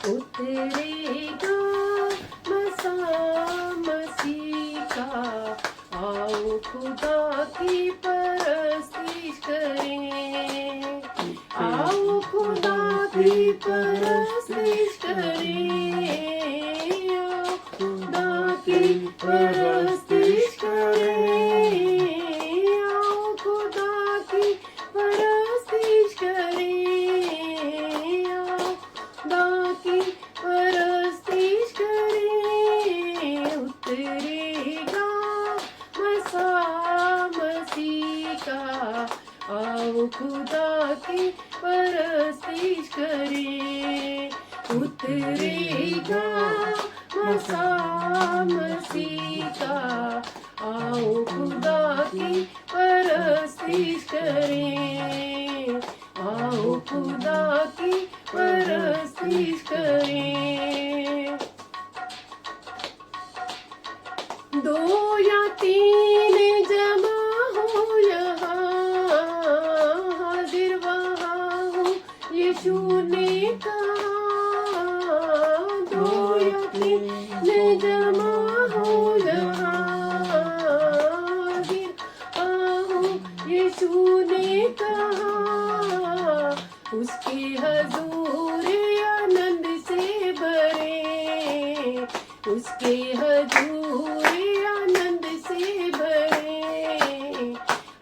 उतरेगा मसा मसीह का, आओ खुदा की परस्तिश करें, आओ खुदा की परस्तिश करें, आओ खुदा की परस्तिश करें, आओ खुदा की परस्तिश करें, आओ खुदा की परस्तिश करें। उतरेगा मसा मसीह का, आओ खुदा की परस्तिश करें। उतरेगा मसा मसीह का, आओ खुदा की परस्तिश करें, आओ खुदा की परस्तिश करें। दो या तीन जमा हो यहाँ, हाजिर वहाँ हो यीशु ने कहा। दो या तीन जमा हो यहाँ, हाजिर वहाँ हो यीशु ने कहा। उसके हजूर आनंद से भरे, उसके हजूर आनंद से भरे,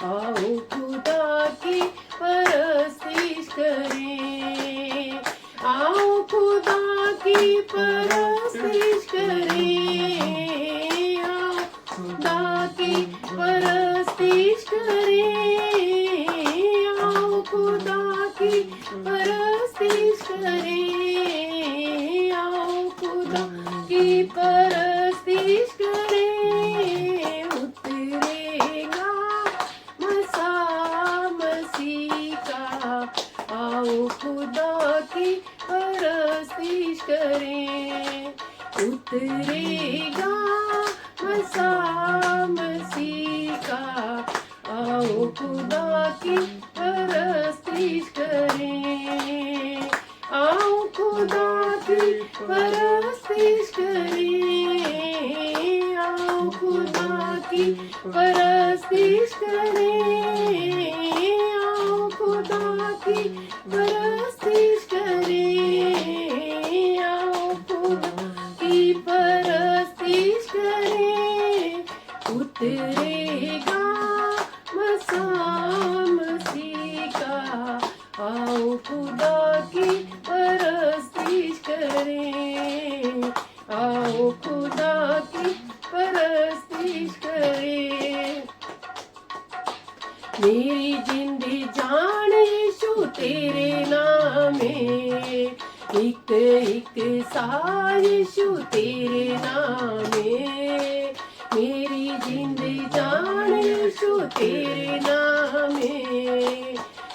आओ खुदा की परस्तिश करें, आओ खुदा की परस्तिश करें, आओ खुदा की परस्तिश करें, आओ खुदा की परस्तिश करें, आओ खुदा की परस्तिश करें। उतरेगा मसा मसीह का, आओ खुदा की परस्तिश करें। उतरेगा मसा मसीह का, आओ खुदा की परस्तिश करें, आओ खुदा की परस्तिश करें, आओ खुदा की परस्तिश करें, आओ खुदा की परस्तिश करें, आओ खुदा की परस्तिश करें। उतरेगा मसा मसीह का, आओ खुदा की परस्तिश करें, आओ खुदा की परस्तिश करें। मेरी जिंदगी जान यीशु तेरे नामे, एक एक सा यीशु तेरे नामे। मेरी जिंदगी जान यीशु तेरे नामे,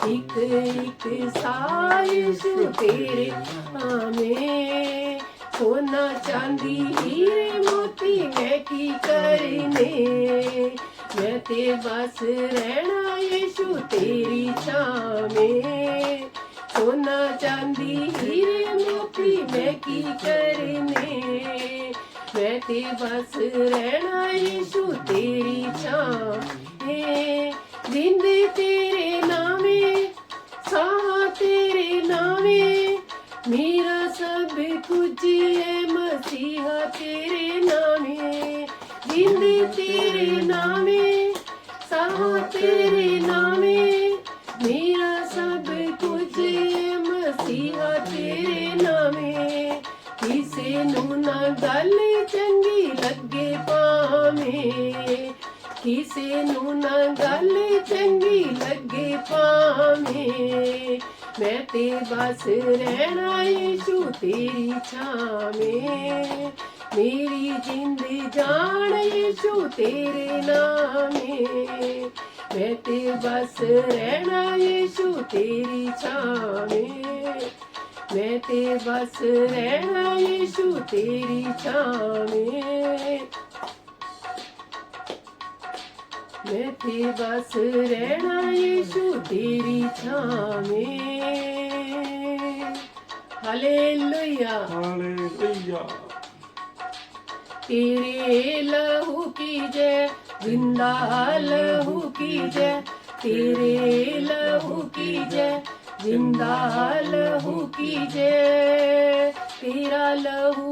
एक एक सा यीशु तेरे नामे। सोना चांदी हीरे मोती मैं की करने, मैं ते बस रहना यीशु तेरी छां में। सोना चांदी हीरे मोती मैं की करने, मैं ते बस रहना यीशु तेरी छां में। जिंद तेरे नामे, साह तेरे नामे, मेरा सब कुछ है मसीहा तेरे नामे। जिंद तेरे नामे, साह तेरे नामे, मेरा सब कुछ है मसीहा तेरे नामे। किसे नू ना गल चंगी लगे पावें, किसे नू ना गल चंगी लगे पावें, मैं ते बस रहना यीशु तेरी छां में। मेरी जिंद जान यीशु तेरे नामे, मैं ते बस रहना यीशु तेरी छां में। मैं ते बस रहना यीशु तेरी छां में। मैं ते बस रहना यीशु तेरी छां में। हालेलुया। हालेलुया। तेरे लहू की जय, जिंदा लहू की जय, तेरे लहू की जय, जिंदा लहू की जय, तेरा लहू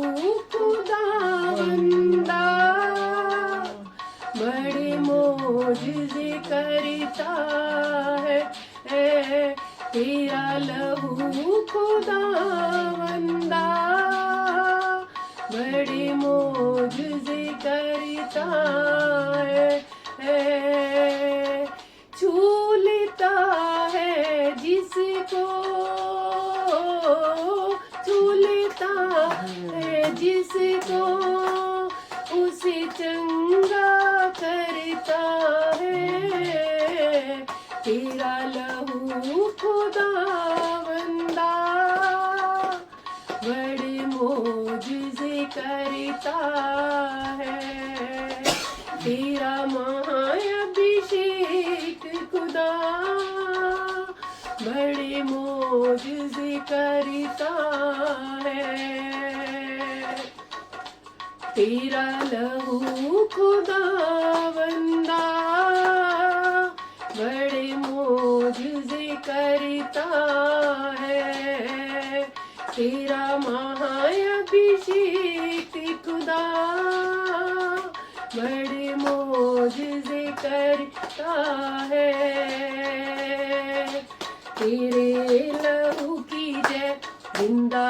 खुदावंदा बड़े मौजज़े करता है, तेरा लहू खुदावंदा बड़े मौजज़े करता है, छू लेता है जिसको, छू लेता है जिसको, उसे चंगा करता है, तेरा लहू खुदावंदा बड़े मौजज़े करता है, तेरा महाअभिषेक खुदा बड़े मौजज़े करता है, तेरा लहू खुदावंदा बड़े मौजज़े करता है, तेरा महाअभिषेक खुदा बड़े मौजज़े करता है, तेरे लहू की जय, जिंदा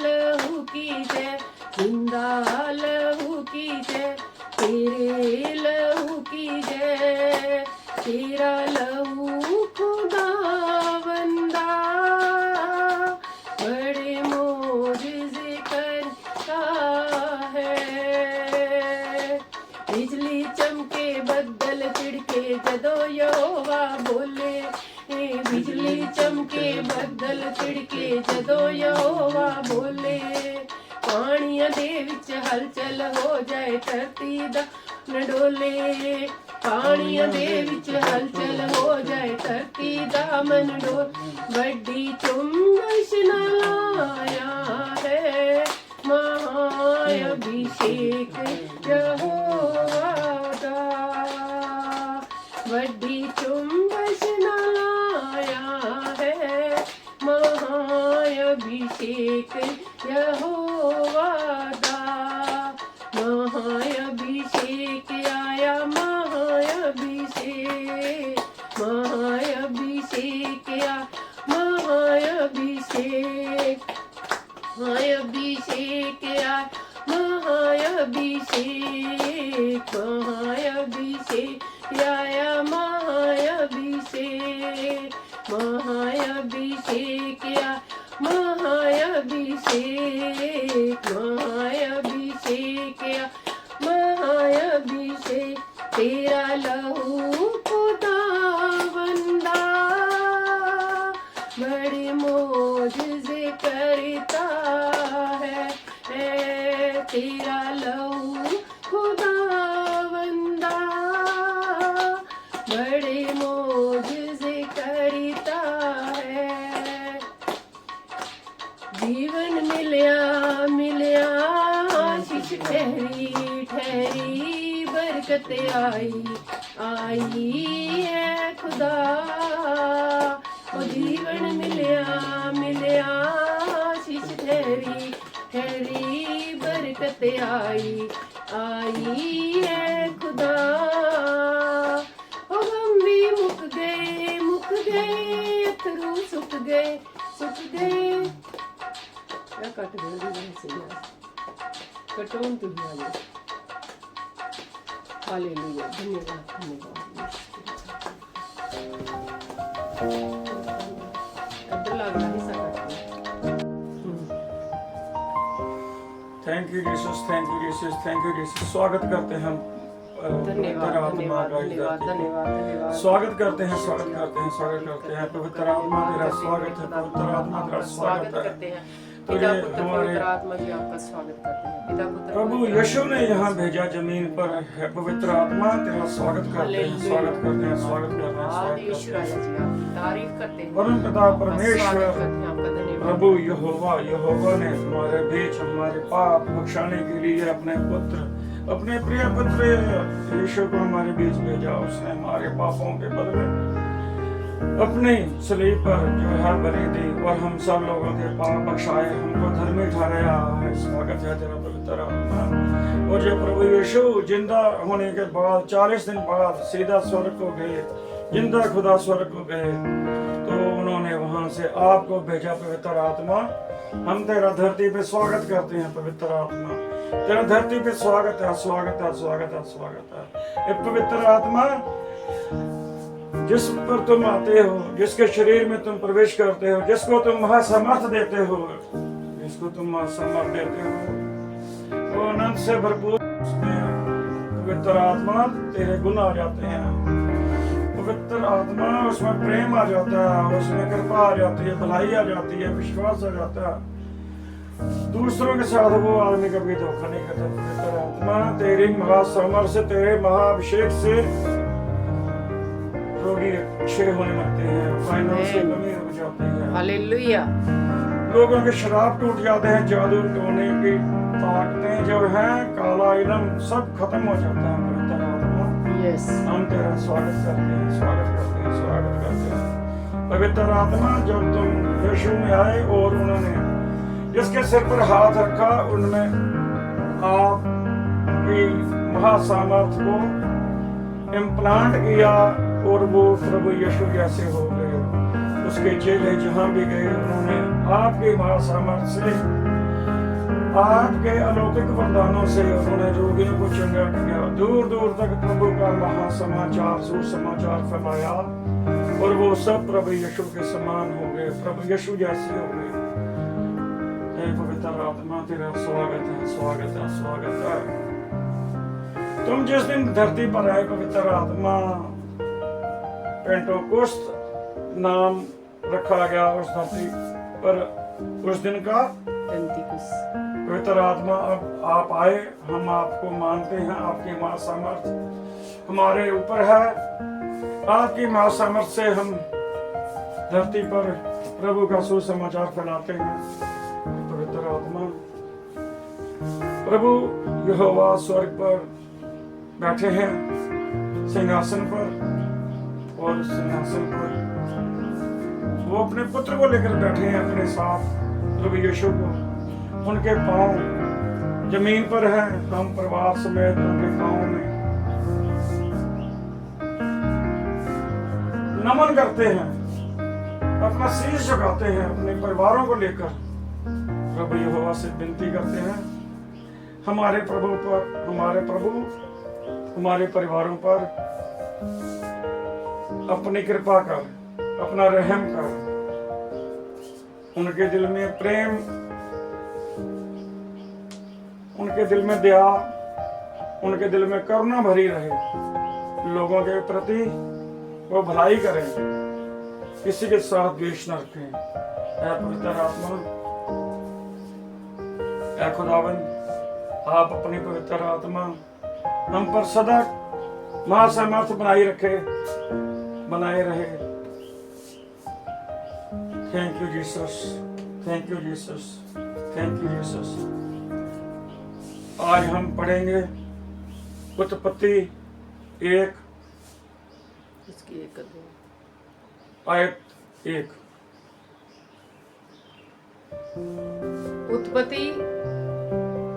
लहू की जय, जिंदा लहू की जय, तेरे लहू की जय, तेरा लहू खुदावंदा बड़े मौजज़े करता है, बिजली चमके बदल छिड़के जदों यहोवा बोले, बिजली चमके बदल छिड़के जदों यहोवा बोले, पानियां दे विच हलचल हो जाए धरती दा न डोले, पानियां दे विच हलचल हो जाए धरती दा मन डोल, बड़ी चुम्बश नाल आया है महाअभिषेक यहोवा दा, बड़ी चुम्बश नाल आया है महाअभिषेक यहोवा दा, महाअभिषेक आया, महाअभिषेक, महाअभिषेक आया, महाअभिषेक, महाअभिषेक आया, महाअभिषेक, महाअभिषेक आया, महाअभिषेक, महाअभिषेक आया, महाअभिषेक, महाअभिषेक आया, महाअभिषेक, तेरा लहू खुदावंदा बड़े मौजज़े करता है, तेरा लहू खुदावंदा बड़े मौजज़े करता है, जीवन मिलया मिलया आशीष ठहरी ठहरी बरकत आई आई है खुदा, ओ जीवन मिलया मिलया आशीष ठहरी ठहरी बरकत आई आई है खुदा, ओ गम भी मुक गए अथरू सुख गए सुख गए, या कट गए से कटोन तू ही आ, हालेलुया, धन्यवाद धन्यवाद। Thank you Jesus, thank you Jesus, thank you Jesus. स्वागत करते हैं हम धन्यवाद धन्यवाद धन्यवाद धन्यवाद धन्यवाद। स्वागत करते हैं, स्वागत करते हैं, स्वागत करते हैं। पवित्र आत्मा तेरा स्वागत है, पवित्र आत्मा तेरा स्वागत करते है। हैं। पिता पुत्र पवित्र आत्मा जी आपका स्वागत करते हैं। पिता पुत्र प्रभु यीशु ने यहाँ भेजा जमीन पर है। पवित्र आत्मा तेरा स्वागत करते हैं, स्वागत करते हैं, स्वागत करते हैं, स्वागत यीशु करते राजा जी आपकी तारीफ करते हैं। परम पिता स्वागत परमेश्वर करते हैं, आपका धन्यवाद। प्रभु यहोवा ने हमारे बीच हमारे पाप बख्शाने के लिए अपने प्रिय पुत्र यीशु को हमारे बीच भेजा। उसने हमारे पापों के बदले अपनी सलीब पर जो है बलि दी और हम सब लोगों के पाप बख्शाए, हमको धर्मी ठहराया है। स्वागत है तेरा पवित्र आत्मा। और जो प्रभु यीशु जिंदा होने के बाद 40 दिन बाद सीधा स्वर्ग को गए, जिंदा खुदा स्वर्ग को गए, तो उन्होंने वहां से आपको भेजा पवित्र आत्मा। हम तेरा धरती पे स्वागत करते हैं पवित्र आत्मा। तेरा धरती पे स्वागत है, स्वागत है, स्वागत है, स्वागत है। ये पवित्र आत्मा जिस पर तुम आते हो, जिसके शरीर में तुम प्रवेश करते हो, जिसको तुम महासमर्थ देते हो, जिसको तुम महासमर्थ देते हो, वो अनंत से भरपूर उसमें पवित्र आत्मा तेरे गुण आ जाते हैं। पवित्र आत्मा उसमें प्रेम आ जाता है, उसमें कृपा आ जाती है, भलाई आ जाती है, विश्वास आ जाता है। दूसरों के साथ वो आदमी कभी धोखा नहीं करता। पवित्र आत्मा तेरी महासमर्थ से, तेरे महाअभिषेक से रोगी अच्छे होने लगते हैं, फाइनेंशियल कमी रुक जाती है, हालेलुया। लोगों के शराब टूट जाते हैं, जादू टोने की ताकतें जो हैं, काला इलम सब खत्म हो जाता है। पवित्र आत्मा यस, हम तेरा स्वागत करते हैं, स्वागत करते हैं, स्वागत करते हैं। पवित्र आत्मा जब तुम यीशु में आए और उन्होंने जिसके सिर पर हाथ रखा, उनमें आपकी महासामर्थ को इम्प्लांट किया और वो प्रभु यीशु जैसे हो गए। उसके चेले जहां भी गए, उन्होंने आपके महासामर्थ से, आपके अलौकिक वरदानों से उन्होंने रोगियों को चंगा किया। दूर दूर तक प्रभु का महासमाचार, सुसमाचार फैलाया और वो सब प्रभु यीशु के समान हो गए, प्रभु यीशु जैसे हो गए। पवित्र आत्मा तेरा स्वागत है, स्वागत है, स्वागत है। तुम जिस दिन धरती पर आए पवित्र आत्मा, पेंटेकोस्त नाम रखा गया उस धरती पर उस दिन का। पवित्र आत्मा अब आप आए, हम आपको मानते हैं। आपकी महासामर्थ हमारे ऊपर है। आपकी महासामर्थ से हम धरती पर प्रभु का सुसमाचार फैलाते हैं। पवित्र आत्मा प्रभु यहोवा स्वर्ग पर बैठे हैं सिंहासन पर, और सिंहासन पर वो अपने पुत्र को लेकर बैठे हैं अपने साथ, प्रभु यीशु को। उनके पांव जमीन पर हैं, हम परिवार समेत उनके पांव में नमन करते हैं, अपना शीश झुकाते हैं अपने परिवारों को लेकर। प्रभु यहोवा से विनती करते हैं, हमारे प्रभु पर, हमारे परिवारों पर अपनी कृपा कर, अपना रहम कर। उनके दिल में प्रेम, उनके दिल में दया, उनके दिल में करुणा भरी रहे। लोगों के प्रति वो भलाई करें, किसी के साथ द्वेष न रखें। ऐ पवित्र आत्मा, ऐ खुदावंद, आप अपनी पवित्र आत्मा हम पर सदा महासामर्थ बनाए रहे। Thank you Jesus, thank you Jesus, thank you Jesus. आज हम पढ़ेंगे उत्पत्ति 1 आयत 1। उत्पत्ति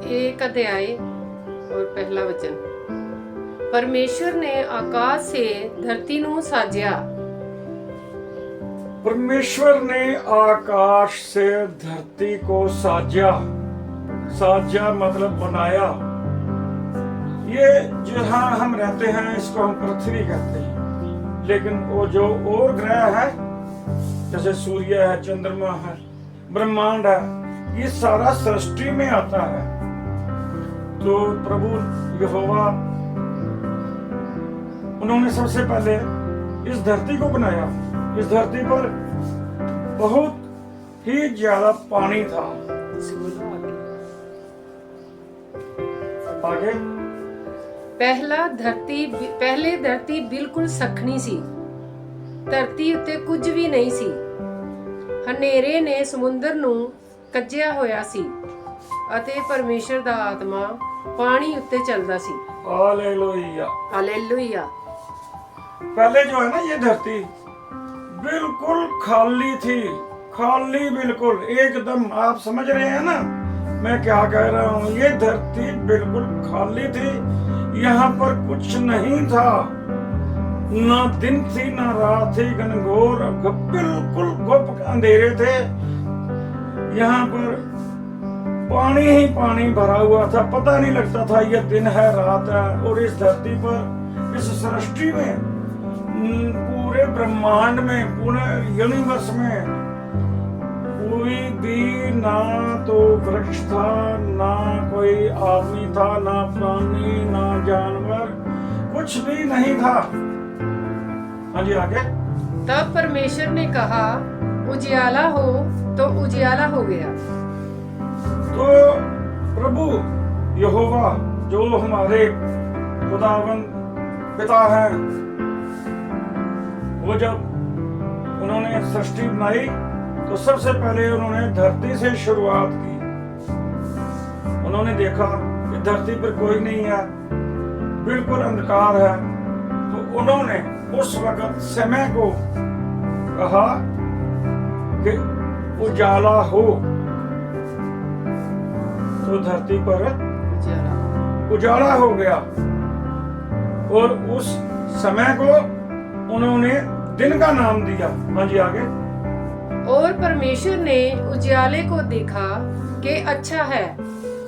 1 अध्याय और पहला वचन। परमेश्वर ने आकाश से धरती ਨੂੰ ਸਾਜਿਆ। परमेश्वर ने आकाश से धरती को साजा। साजा मतलब बनाया। ये जहां हम रहते हैं इसको हम पृथ्वी कहते हैं, लेकिन वो जो और ग्रह है जैसे सूर्य है, चंद्रमा है, ब्रह्मांड है, ये सारा सृष्टि में आता है। तो प्रभु यहोवा उन्होंने सबसे पहले इस धरती को बनाया। इस धरती पर बहुत ही ज्यादा पानी था। आगे ਪਹਿਲੇ ਧਰਤੀ ਬਿਲਕੁਲ ਸਖਣੀ ਸੀ। ਧਰਤੀ ਉੱਤੇ ਕੁਝ ਵੀ ਨਹੀਂ ਸੀ। ਹਨੇਰੇ ਨੇ ਸਮੁੰਦਰ ਨੂੰ ਕੱਜਿਆ ਹੋਇਆ ਸੀ ਅਤੇ ਪਰਮੇਸ਼ਰ ਦਾ ਆਤਮਾ ਪਾਣੀ ਉੱਤੇ ਚੱਲਦਾ ਸੀ। हालेलुया। ਹਾਲੇਲੂਇਆ। पहले जो है ना ये धरती बिल्कुल खाली थी, खाली बिल्कुल एकदम। आप समझ रहे हैं ना मैं क्या कह रहा हूँ? ये धरती बिल्कुल खाली थी, यहाँ पर कुछ नहीं था, ना दिन थी ना रात थी, घनघोर बिल्कुल गुप्त अंधेरे थे। यहाँ पर पानी ही पानी भरा हुआ था, पता नहीं लगता था ये दिन है रात है। और इस धरती पर, इस सृष्टि में, पूरे ब्रह्मांड में, पूरे यूनिवर्स में कोई भी ना तो वृक्ष था, ना कोई आदमी था, ना प्राणी, ना जानवर, कुछ भी नहीं था। हाँ जी आगे। तब परमेश्वर ने कहा उजियाला हो, तो उजियाला हो गया। तो प्रभु यहोवा जो हमारे खुदावंद पिता हैं, वो जब उन्होंने सृष्टि बनाई तो सबसे पहले उन्होंने धरती से शुरुआत की। उन्होंने देखा कि धरती पर कोई नहीं है, बिल्कुल अंधकार है। तो उन्होंने उस वक्त समय को कहा कि उजाला हो। तो धरती पर उजाला हो गया और उस समय को उन्होंने दिन का नाम दिया। हाँ जी आगे। और परमेश्वर ने उजियाले को देखा कि अच्छा है,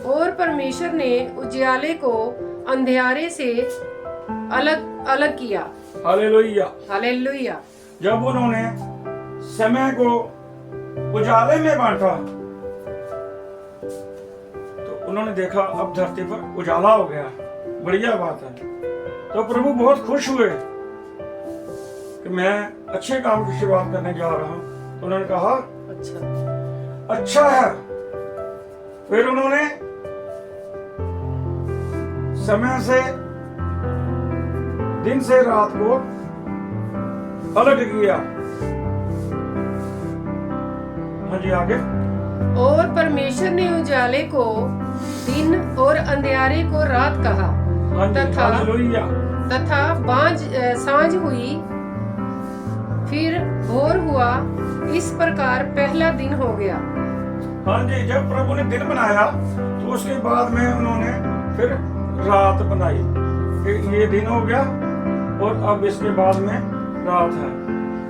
और परमेश्वर ने उजियाले को अंधियारे से अलग अलग किया। हालेलुया। हालेलुया। जब उन्होंने समय को उजाले में बांटा तो उन्होंने देखा अब धरती पर उजाला हो गया, बढ़िया बात है। तो प्रभु बहुत खुश हुए कि मैं अच्छे काम की शुरुआत करने जा रहा हूं। तो उन्होंने कहा अच्छा है। फिर उन्होंने समय से, दिन से रात को अलग किया। हाँ जी आगे। और परमेश्वर ने उजाले को दिन और अंधियारे को रात कहा। हाँ जी, हालेलुया। तथा सांझ हुई, फिर भोर हुआ। इस प्रकार पहला दिन हो गया। हाँ जी, जब प्रभु ने दिन बनाया तो उसके बाद में उन्होंने फिर रात बनाई कि ये दिन हो गया और अब इसके बाद में रात है।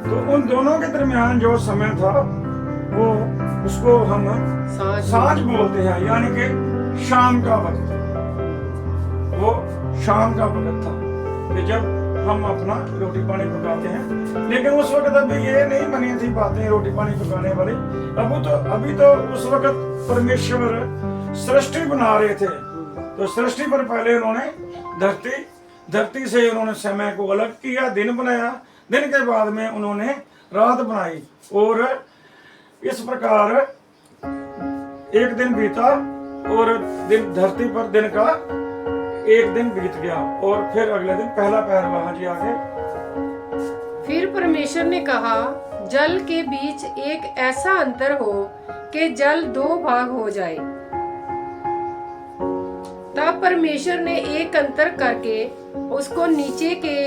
तो उन दोनों के दरमियान जो समय था वो उसको हम सांझ बोलते हैं, यानी कि शाम का वक्त। वो शाम का वक्त था कि जब हम अपना रोटी पानी पकाते हैं। लेकिन उस वक्त अभी ये नहीं बनी थी बातें रोटी पानी पकाने वाली। अभी तो उस वक्त परमेश्वर सृष्टि बना रहे थे। तो सृष्टि पर पहले उन्होंने धरती से उन्होंने समय को अलग किया, दिन बनाया। दिन के बाद में उन्होंने रात बनाई और इस प्रकार एक दिन बीता और दिन धरती पर दिन का एक दिन बीत गया और फिर अगले दिन पहला पहर हुआ। हाँ जी आगे। फिर परमेश्वर ने कहा जल के बीच एक ऐसा अंतर हो कि जल 2 भाग हो जाए। तब परमेश्वर ने एक अंतर करके उसको नीचे के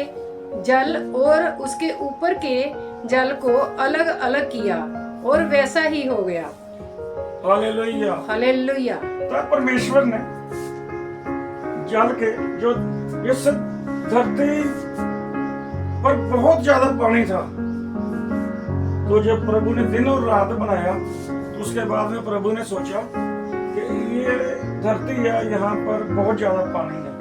जल और उसके ऊपर के जल को अलग अलग किया और वैसा ही हो गया। हालेलुया। हालेलुया। तब परमेश्वर ने जल के जो इस धरती पर बहुत ज्यादा पानी था, तो जब प्रभु ने दिन और रात बनाया तो उसके बाद में प्रभु ने सोचा कि ये धरती है, यहाँ पर बहुत ज्यादा पानी है।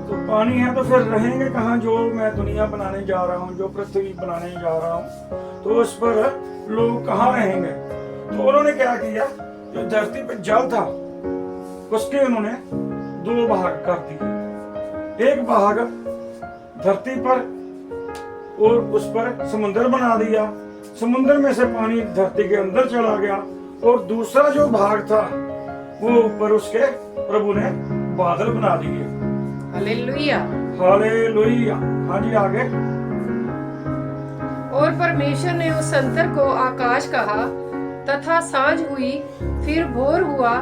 तो पानी है तो फिर रहेंगे कहाँ? जो मैं दुनिया बनाने जा रहा हूँ, जो पृथ्वी बनाने जा रहा हूँ, तो उस पर लोग कहाँ रहेंगे? तो उन्होंने क्या किया, जो धरती पर जल था उसके उन्होंने 2 भाग कर दिए। एक भाग धरती पर और उस पर समुद्र बना दिया। समुद्र में से पानी धरती के अंदर चला गया और दूसरा जो भाग था वो ऊपर उसके प्रभु ने बादल बना दिए। हालेलुया। हालेलुया। हाँ जी, आगे। और परमेश्वर ने उस अंतर को आकाश कहा, तथा सांझ हुई, फिर भोर हुआ।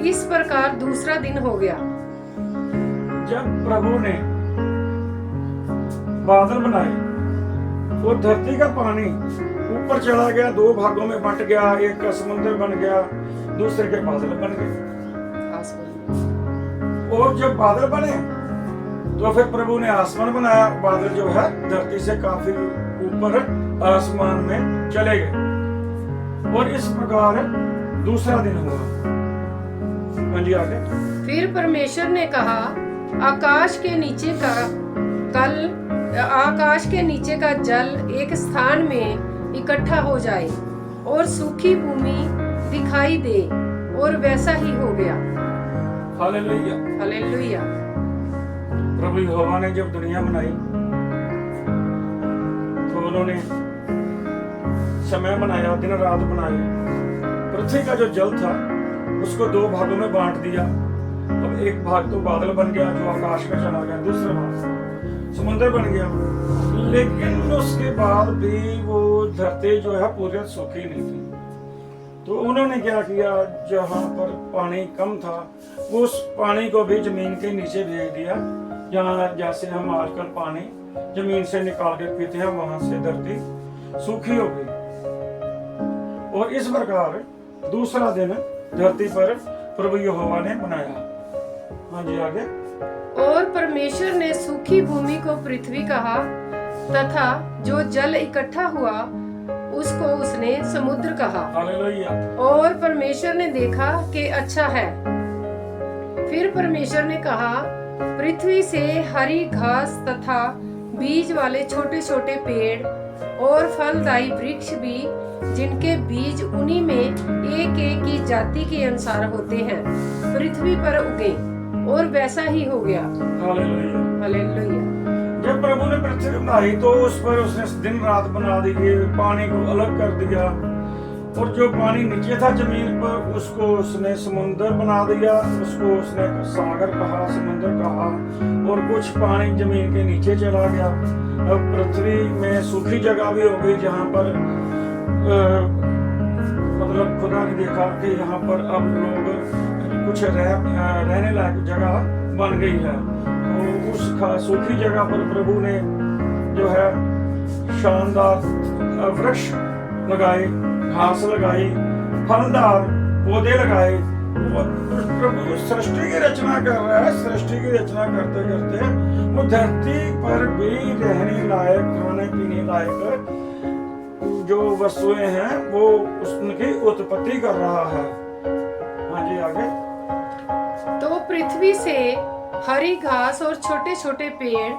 इस प्रकार दूसरा दिन हो गया। जब प्रभु ने बादल बनाए और धरती का पानी ऊपर चला गया, दो भागों में बंट गया, एक का समुद्र बन गया, दूसरे के बादल बन गए। और जब बादल बने तो फिर प्रभु ने आसमान बनाया। बादल जो है धरती से काफी ऊपर आसमान में चले गए और इस प्रकार दूसरा दिन हुआ। हाँ जी, आगे। फिर परमेश्वर ने कहा, आकाश के नीचे का जल एक स्थान में इकट्ठा हो जाए और सूखी भूमि दिखाई दे, और वैसा ही हो गया। हालेलुया। हालेलुया। प्रभु यहोवा ने जब दुनिया बनाई तो उन्होंने समय बनाया, दिन रात बनाए। पृथ्वी का जो जल था उसको दो भागों में बांट दिया। अब एक भाग तो बादल बन गया जो आकाश में चला गया, दूसरा भाग समुद्र बन गया। लेकिन उसके बाद भी वो धरती जो है पूरी सूखी नहीं थी। तो उन्होंने क्या किया, जहाँ पर पानी कम था वो उस पानी को भी जमीन के नीचे भेज दिया। जहाँ जैसे हम आजकल पानी जमीन से निकाल के पीते हैं, वहां से धरती सूखी हो गई। और इस प्रकार दूसरा दिन धरती पर प्रभु यहोवा ने बनाया। हाँ जी, आगे। और परमेश्वर ने सूखी भूमि को पृथ्वी कहा, तथा जो जल इकट्ठा हुआ उसको उसने समुद्र कहा। हालेलुया। और परमेश्वर ने देखा कि अच्छा है। फिर परमेश्वर ने कहा, पृथ्वी से हरी घास तथा बीज वाले छोटे छोटे पेड़ और फलदायी वृक्ष भी, जिनके बीज उन्हीं में एक एक की जाति के अनुसार होते हैं, पृथ्वी पर उगे, और वैसा ही हो गया। हालेलुया। हालेलुया। जब प्रभु ने पृथ्वी बनाई तो उस पर उसने दिन रात बना दिए, पानी को अलग कर दिया, और जो पानी नीचे था जमीन पर उसको उसने समुद्र बना दिया। उसको उसने सागर कहा, समुद्र कहा। और कुछ पानी जमीन के नीचे चला गया। अब पृथ्वी में सूखी जगह भी हो गई जहाँ पर मतलब खुदा ने देखा कि यहाँ पर अब लोग कुछ रहने लायक जगह बन गई है। तो उस सूखी जगह पर प्रभु ने जो है शानदार वृक्ष लगाए, घास लगाई, फलदार पौधे लगाए। प्रभु सृष्टि की रचना कर रहा है। सृष्टि की रचना करते करते वो धरती पर भी रहने लायक, खाने पीने लायक जो वस्तुएं हैं वो उनकी उत्पत्ति कर रहा है। हाँ जी, आगे। तो पृथ्वी से हरी घास और छोटे छोटे पेड़,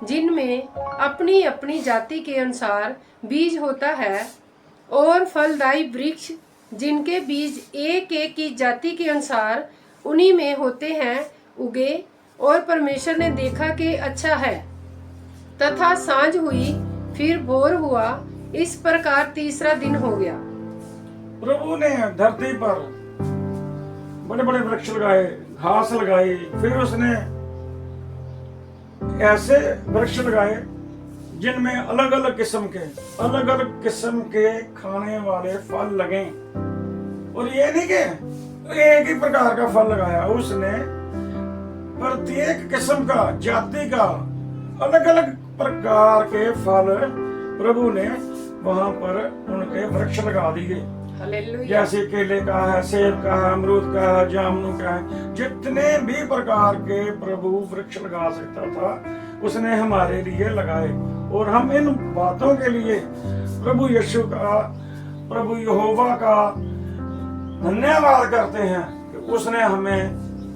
जिनमें अपनी अपनी जाति के अनुसार बीज होता है, और फलदायी वृक्ष, जिनके बीज एक एक की जाति के अनुसार उन्हीं में होते हैं, उगे। और परमेश्वर ने देखा कि अच्छा है। तथा सांझ हुई, फिर भोर हुआ। इस प्रकार तीसरा दिन हो गया। प्रभु ने धरती पर बड़े बड़े वृक्ष लगाए, घास लगाई। फिर उसने ऐसे वृक्ष लगाए जिनमें अलग अलग किस्म के खाने वाले फल लगे। और ये नहीं कि एक ही प्रकार का फल लगाया, उसने प्रत्येक किस्म का, जाति का अलग अलग प्रकार के फल प्रभु ने वहां पर उनके वृक्ष लगा दिए। हालेलुया। जैसे केले का है, सेब का है, अमरूद का है, जामुन का है, जितने भी प्रकार के प्रभु वृक्ष लगा सकता था उसने हमारे लिए लगाए। और हम इन बातों के लिए प्रभु यीशु का, प्रभु यहोवा का धन्यवाद करते हैं कि उसने हमें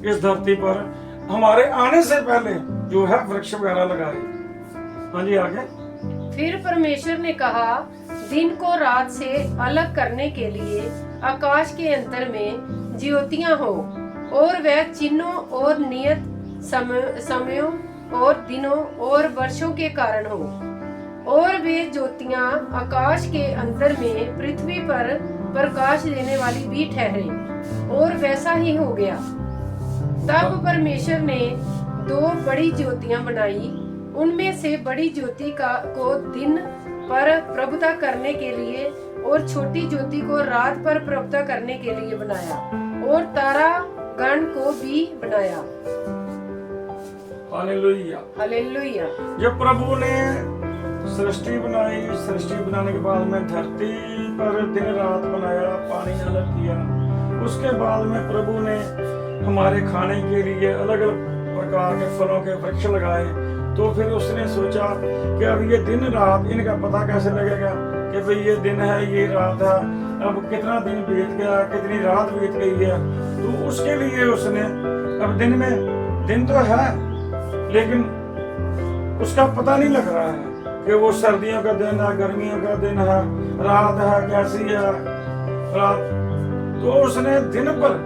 इस धरती पर हमारे आने से पहले जो है वृक्ष वगैरह लगाए। हाँ जी, आगे। फिर परमेश्वर ने कहा, दिन को रात से अलग करने के लिए आकाश के अंतर में ज्योतियां हो, और वह चिन्हों और नियत समयों और दिनों और वर्षों के कारण हो, और वे ज्योतियां आकाश के अंतर में पृथ्वी पर प्रकाश देने वाली भी ठहरे, और वैसा ही हो गया। तब परमेश्वर ने 2 बड़ी ज्योतियां बनाई, उनमें से बड़ी ज्योति को दिन पर प्रभुता करने के लिए और छोटी ज्योति को रात पर प्रभुता करने के लिए बनाया, और तारा गण को भी बनाया। हालेलुया। हालेलुया। जब प्रभु ने सृष्टि बनाई, सृष्टि बनाने के बाद में धरती पर दिन रात बनाया, पानी अलग किया, उसके बाद में प्रभु ने हमारे खाने के लिए अलग अलग प्रकार के फलों के वृक्ष लगाए। तो फिर उसने सोचा कि अब ये दिन रात इनका पता कैसे लगेगा कि भाई ये दिन है, ये रात है, अब कितना दिन बीत गया, कितनी रात बीत गई है। तो उसके लिए उसने अब दिन में दिन तो है लेकिन उसका पता नहीं लग रहा है कि वो सर्दियों का दिन है, गर्मियों का दिन है, रात है, कैसी है रात। तो उसने दिन पर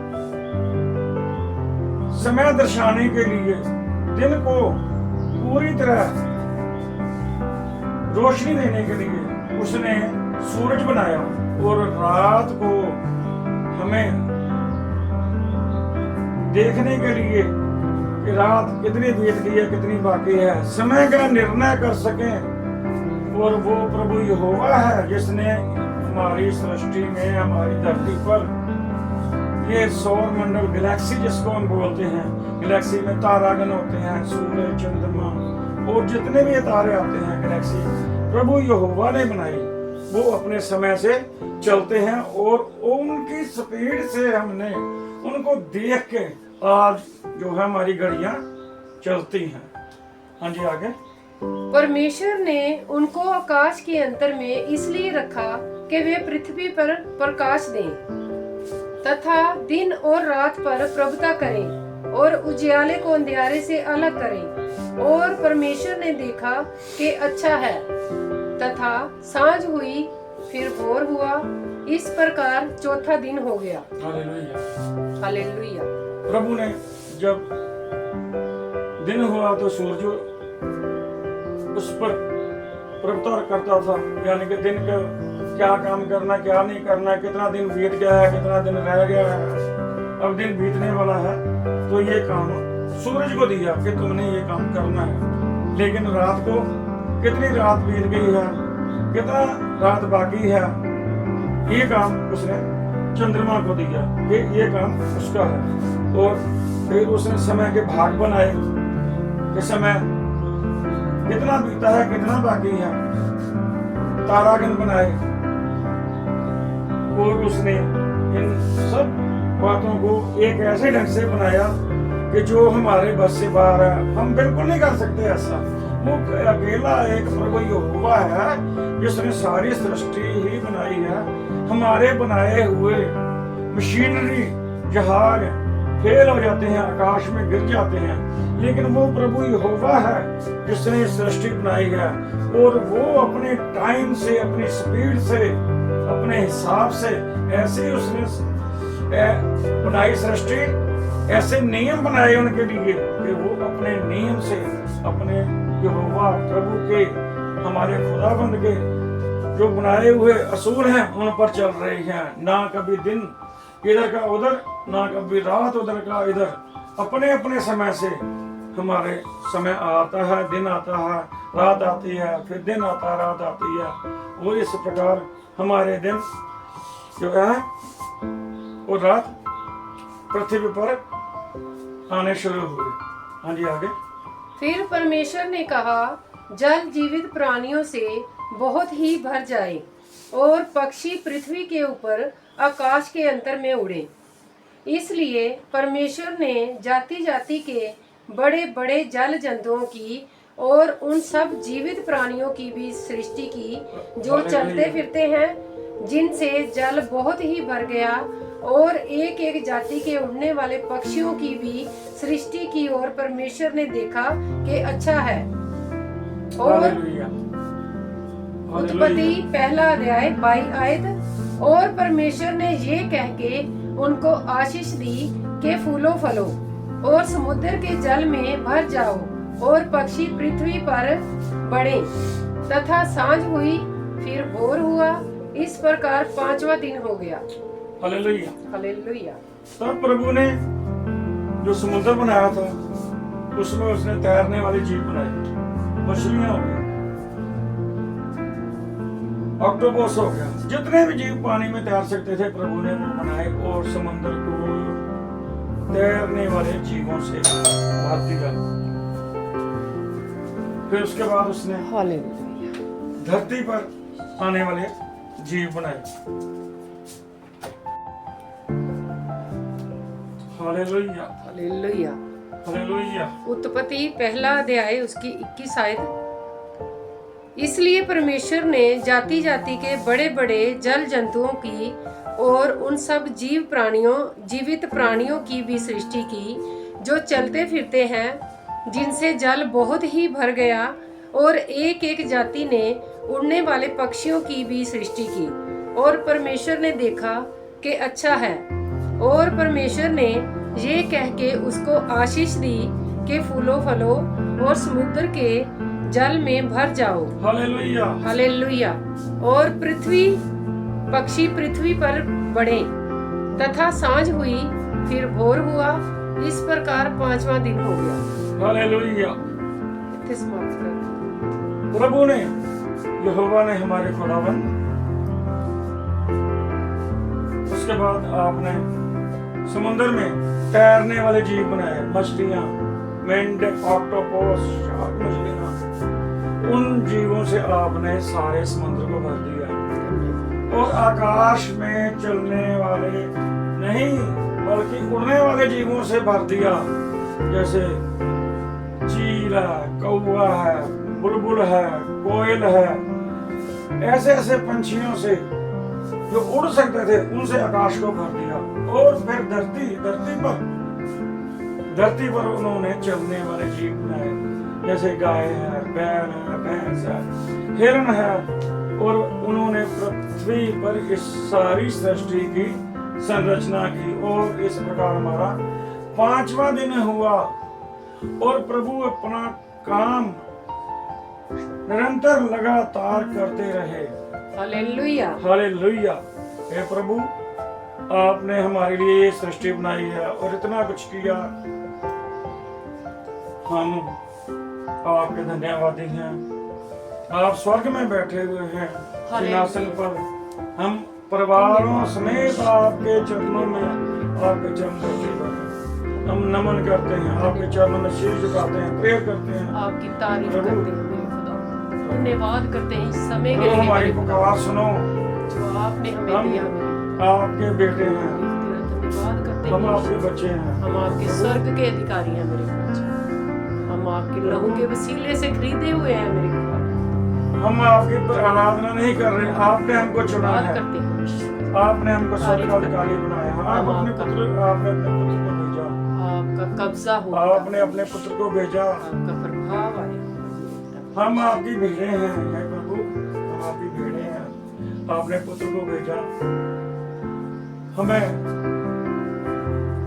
समय दर्शाने के लिए दिन को पूरी तरह रोशनी देने के लिए उसने सूरज बनाया, और रात को हमें देखने के लिए कि रात कितनी बीत गई है, कितनी बाकी है, समय का निर्णय कर सकें। और वो प्रभु यहोवा है जिसने हमारी सृष्टि में, हमारी धरती पर ये सौर मंडल, गैलेक्सी जिसको हम बोलते हैं, गैलेक्सी में तारागण होते हैं, सूरज, चंद्रमा और जितने भी तारे आते हैं गैलेक्सी, प्रभु यहोवा ने बनाई। वो अपने समय से चलते हैं और उनकी स्पीड से हमने उनको देख के आज जो है हमारी घड़ियां चलती हैं। हाँ जी, आगे। परमेश्वर ने उनको आकाश के अंतर में इसलिए रखा कि वे पृथ्वी पर प्रकाश दें तथा दिन और रात पर प्रभुता करें और उजियाले को अंधियारे से अलग करें। और परमेश्वर ने देखा कि अच्छा है, तथा सांझ हुई, फिर भोर हुआ। इस प्रकार चौथा दिन हो गया। हालेलुया। हालेलुया। प्रभु ने जब दिन हुआ तो सूरज उस पर प्रभुता करता था, यानी कि दिन का क्या काम करना, क्या नहीं करना, कितना दिन बीत गया है, कितना दिन रह गया है, अब दिन बीतने वाला है, तो ये काम सूरज को दिया कि तुमने ये काम करना है। लेकिन रात को कितनी रात बीत गई है, कितना रात बाकी है, ये काम उसने चंद्रमा को दिया कि ये काम उसका है। और फिर उसने समय के भाग बनाए कि समय कितना बीता है, कितना बाकी है, तारागण बनाए, और उसने इन सब बातों को एक ऐसे ढंग से बनाया कि जो हमारे बस से बाहर है, हम बिल्कुल नहीं कर सकते ऐसा। वो अकेला एक प्रभु यहोवा है जिसने सारी सृष्टि ही बनाई है। हमारे बनाए हुए मशीनरी जहाज फेल हो जाते हैं, आकाश में गिर जाते हैं, लेकिन वो प्रभु यहोवा है जिसने सृष्टि बनाई है। और वो अपने टाइम से, अपनी स्पीड से, अपने हिसाब से ऐसे उसने बनाई सृष्टि, ऐसे नियम बनाए उनके लिए कि वो अपने नियम से, अपने यहोवा प्रभु के, हमारे खुदाबंद के जो बनाए हुए असूल हैं उन पर चल रहे हैं। ना कभी दिन इधर का उधर, ना कभी रात उधर का इधर, अपने अपने समय से हमारे समय आता है, दिन आता है, रात आती है, फिर दिन आता है, रात आती है। वो इस प्रकार हमारे दिन जो है और रात पृथ्वी पर आने शुरू हुए। हाँ जी, आगे। फिर परमेश्वर ने कहा, जल जीवित प्राणियों से बहुत ही भर जाए और पक्षी पृथ्वी के ऊपर आकाश के अंतर में उड़े। इसलिए परमेश्वर ने जाति जाति के बड़े बड़े जल जंतुओं की और उन सब जीवित प्राणियों की भी सृष्टि की जो चलते फिरते हैं, जिनसे जल बहुत ही भर गया, और एक एक जाति के उड़ने वाले पक्षियों की भी सृष्टि की। और परमेश्वर ने देखा कि अच्छा है। और उत्पत्ति पहला अध्याय 22 आयत। और परमेश्वर ने ये कह के उनको आशीष दी कि फूलो फलो और समुद्र के जल में भर जाओ और पक्षी पृथ्वी पर बढ़े, तथा सांझ हुई फिर भोर हुआ, इस प्रकार 5वां दिन हो गया। हालेलुया। हालेलुया। तब प्रभु ने जो समुद्र बनाया था उसमें उसने तैरने वाली जीव बनाई, मछलियां हो गई, ऑक्टोपस हो गया, जितने भी जीव पानी में तैर सकते थे प्रभु ने वो बनाए और समुद्र को तैरने वाले जीवों से भर दिया। फिर उसके बाद उसने हालेलुया। धरती पर आने वाले जीव बनाए। हालेलुया। हालेलुया। हालेलुया। उत्पत्ति पहला अध्याय उसकी 21 आयत। इसलिए परमेश्वर ने जाति जाति के बड़े बड़े जल जंतुओं की और उन सब जीवित प्राणियों की भी सृष्टि की जो चलते फिरते हैं, जिनसे जल बहुत ही भर गया, और एक एक जाति ने उड़ने वाले पक्षियों की भी सृष्टि की। और परमेश्वर ने देखा कि अच्छा है। और परमेश्वर ने ये कह के उसको आशीष दी कि फूलों फलों और समुद्र के जल में भर जाओ। हालेलुया। हालेलुया। और पक्षी पृथ्वी पर बढ़े, तथा सांझ हुई फिर भोर हुआ, इस प्रकार 5वां दिन हो गया। हालेलुया। इत्थे समाप्त कर। प्रभु ने, यहोवा ने, हमारे खुदावन, उसके बाद आपने समुद्र में तैरने वाले जीव बनाए, मछलियां, मेंढक, ऑक्टोपस, शार्क मछलियां, उन जीवों से आपने सारे समुद्र को भर दिया। और आकाश में चलने वाले नहीं बल्कि उड़ने वाले जीवों से भर दिया, जैसे चील है, कौवा है, बुलबुल है, कोयल है, ऐसे ऐसे पंछियों से जो उड़ सकते थे उनसे आकाश को भर दिया। और फिर धरती पर उन्होंने चलने वाले जीव बनाए, जैसे गाय है, बैल है, भैंस है, हिरण है। और उन्होंने पृथ्वी पर इस सारी सृष्टि की संरचना की। और इस प्रकार हमारा 5वां दिन हुआ। और प्रभु अपना काम निरंतर लगातार करते रहे। हालेलुया। हालेलुया। हे प्रभु, आपने हमारे लिए ये सृष्टि बनाई है और इतना कुछ किया। हम आपके धन्यवादी हैं। आप स्वर्ग में बैठे हुए हैं सिंहासन पर। हम परिवारों समेत आपके चरणों में, आपके चरण पर हम नमन करते हैं, आपके चरणों में शीश झुकाते हैं, प्रेयर करते हैं, आपकी तारीफ करते हैं मेरे खुदा, धन्यवाद करते हैं इस समय के लिए। हमारी पुकार सुनो, जो आपने हमें दिया। आपके बेटे हैं, धन्यवाद करते हैं। हम आपके बच्चे हैं, हम आपके स्वर्ग के अधिकारी हैं मेरे बच्चे। हम आपके लहू के वसीले से खरीदे हुए हैं मेरे खुदा। हम आपकी आराधना नहीं कर रहे, आपने हमको चुना है, आपने हमको स्वर्ग का अधिकारी बनाया। आपने अपने पुत्र को भेजा, आपका कब्जा हो, आपने अपने पुत्र को भेजा, आपका प्रभाव आया। हम आपकी भेड़े हैं, हे प्रभु, हम आपकी भेड़े हैं। आपने पुत्र को भेजा, हमें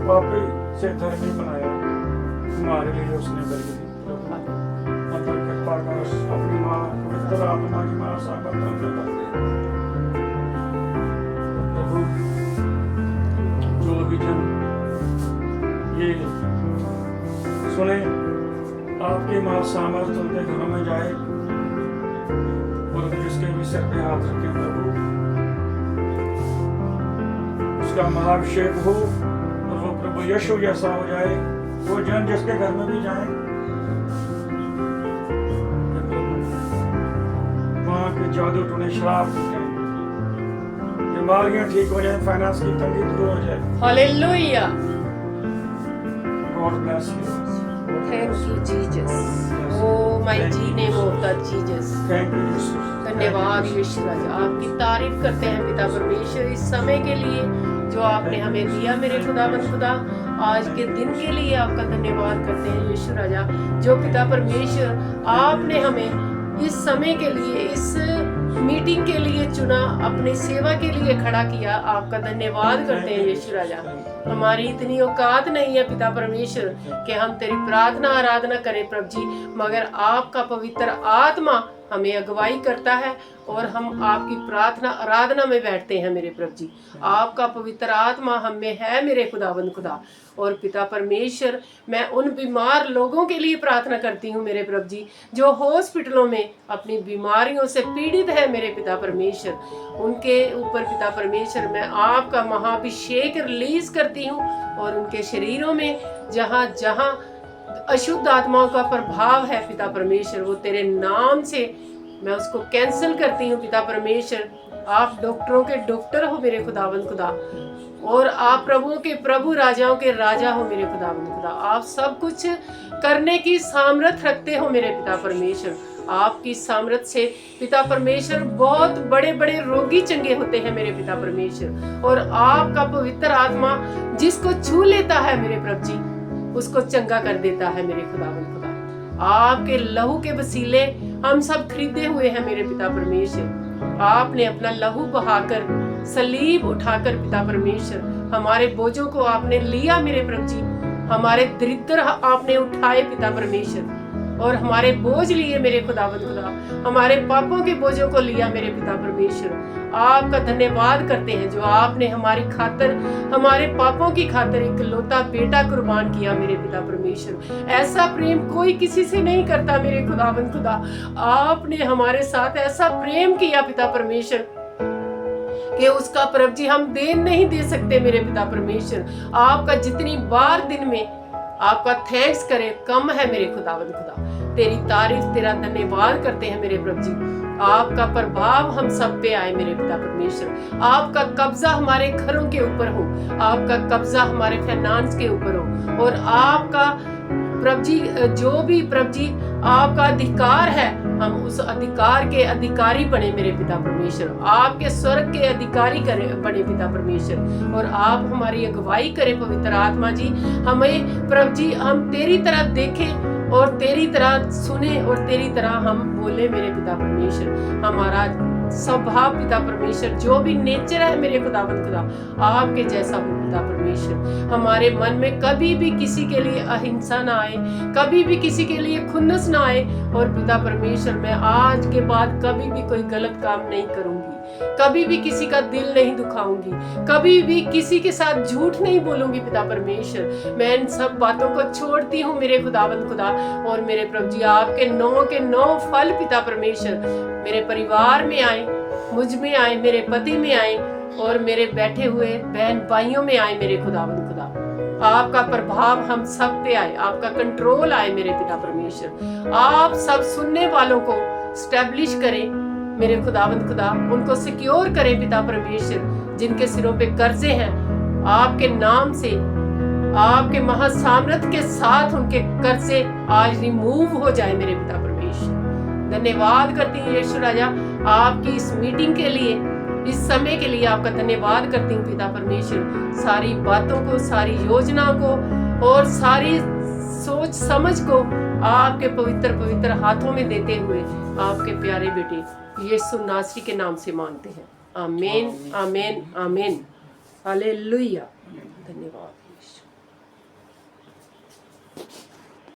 पापी से धर्मी बनाया, हमारे लिए उसने बलि दी। हम पर कृपा कर, अपनी माँ पवित्र आत्मा की माँ सागर प्रभु, जो भी जन ये सुने, आपकी माँ सामर्थ उनके घरों में जाए और जिसके भी सिर पे हाथ रखे प्रभु, उसका महाभिषेक हो और वो प्रभु यीशु जैसा हो जाए। वो जन जिसके घर में भी जाए, वहाँ के जादू टोने श्राप टूटे, बीमारियां ठीक हो जाए, फाइनेंस की तंगी दूर हो जाए। Hallelujah. God bless you. Thank you, Jesus. Oh, mighty name of the Jesus. Thank you, Jesus. धन्यवाद यीशु राजा, आपकी तारीफ करते हैं पिता परमेश्वर इस समय के लिए जो आपने हमें दिया मेरे खुदावंद खुदा। आज के दिन के लिए आपका धन्यवाद करते हैं यीशु राजा, जो पिता परमेश्वर आपने हमें इस समय के लिए, इस मीटिंग के लिए चुना, अपनी सेवा के लिए खड़ा किया। आपका धन्यवाद करते हैं यीशु राजा। हमारी इतनी औकात नहीं है पिता परमेश्वर कि हम तेरी प्रार्थना आराधना करें प्रभु जी, मगर आपका पवित्र आत्मा हमें अगुवाई करता है और हम आपकी प्रार्थना आराधना में बैठते हैं मेरे प्रभु जी। आपका पवित्र आत्मा हम में है मेरे खुदावंद खुदा। और पिता परमेश्वर, मैं उन बीमार लोगों के लिए प्रार्थना करती हूँ मेरे प्रभु जी, जो हॉस्पिटलों में अपनी बीमारियों से पीड़ित है मेरे पिता परमेश्वर। उनके ऊपर पिता परमेश्वर मैं आपका महाअभिषेक रिलीज करती हूँ और उनके शरीरों में जहाँ जहाँ अशुद्ध आत्माओं का प्रभाव है पिता परमेश्वर, वो तेरे नाम से मैं उसको कैंसिल करती हूँ पिता परमेश्वर। आप डॉक्टरों के डॉक्टर हो मेरे खुदावंद खुदा, और आप प्रभुओं के प्रभु राजाओं के राजा हो मेरे खुदावंद खुदा। आप सब कुछ करने की सामर्थ रखते हो मेरे पिता परमेश्वर। आपकी सामर्थ से पिता परमेश्वर बहुत बड़े बड़े रोगी चंगे होते हैं मेरे पिता परमेश्वर। और आपका पवित्र आत्मा जिसको छू लेता है मेरे प्रभु जी, उसको चंगा कर देता है मेरे खुदावंद खुदा। आपके लहू के वसीले हम सब खरीदे हुए हैं मेरे पिता परमेश्वर। आपने अपना लहू बहाकर, सलीब उठाकर पिता परमेश्वर हमारे बोझों को आपने लिया मेरे प्रभु जी। हमारे दरिद्र आपने उठाए पिता परमेश्वर और हमारे बोझ लिए मेरे खुदावंद खुदा। हमारे पापों के बोझों को लिया मेरे पिता परमेश्वर। आपका धन्यवाद करते हैं जो आपने हमारी खातर, हमारे पापों की खातर एक लौता बेटा कुर्बान किया मेरे पिता परमेश्वर। ऐसा प्रेम कोई किसी से नहीं करता मेरे खुदावंद खुदा। आपने हमारे साथ ऐसा प्रेम किया पिता परमेश्वर कि उसका प्रभु जी हम देन नहीं दे सकते मेरे पिता परमेश्वर। आपका जितनी बार दिन में आपका थैंक्स करें कम है मेरे खुदावंद खुदा। तेरी तारीफ, तेरा धन्यवाद करते हैं मेरे प्रभु जी। आपका प्रभाव हम सब पे आए मेरे पिता परमेश्वर। आपका कब्जा हमारे घरों के ऊपर हो, आपका कब्जा हमारे फाइनेंस के ऊपर हो, और आपका प्रभु जी जो भी प्रभु जी आपका अधिकार है, हम उस अधिकार के अधिकारी बने मेरे पिता परमेश्वर। आपके स्वर्ग के अधिकारी बने पिता परमेश्वर, और आप हमारी अगुवाई करें पवित्र आत्मा जी। हमें प्रभु जी हम तेरी तरह देखें और तेरी तरह सुने और तेरी तरह हम बोले मेरे पिता परमेश्वर। हमारा स्वभाव पिता परमेश्वर, जो भी नेचर है मेरे खुदावंद खुदा, आपके जैसा हो पिता परमेश्वर। हमारे मन में कभी भी किसी के लिए अहिंसा ना आए, कभी भी किसी के लिए खुन्नस ना आए। और पिता परमेश्वर, मैं आज के बाद कभी भी कोई गलत काम नहीं करूंगी, कभी भी किसी का दिल नहीं दुखाऊंगी, कभी भी किसी के साथ झूठ नहीं बोलूंगी पिता परमेश्वर। मैं इन सब बातों को छोड़ती हूँ मेरे खुदावंद खुदा। और मेरे प्रभु जी आपके 9 के 9 फल पिता परमेश्वर मेरे परिवार में आए, मुझ में आए, मेरे पति में आए, और मेरे बैठे हुए बहन भाइयों में आए मेरे खुदावंद खुदा। आपका प्रभाव हम सब पे आए, आपका कंट्रोल आए मेरे पिता परमेश्वर। आप सब सुनने वालों को स्टैब्लिश करें मेरे खुदावंद खुदा, उनको सिक्योर करें पिता परमेश्वर। जिनके सिरों पे कर्जे हैं, आपके नाम से, आपके महासामर्थ के साथ उनके कर्जे आज रिमूव हो जाए मेरे पिता परमेश्वर। धन्यवाद करती हूँ यीशु राजा आपकी इस मीटिंग के लिए, इस समय के लिए आपका धन्यवाद करती हूँ पिता परमेश्वर। सारी बातों को, सारी योजना को और सारी सोच समझ को आपके पवित्र पवित्र हाथों में देते हुए आपके प्यारे बेटे यीशु नासरी के नाम से मांगते हैं। आमीन, आमीन, आमीन। हालेलुया। धन्यवाद।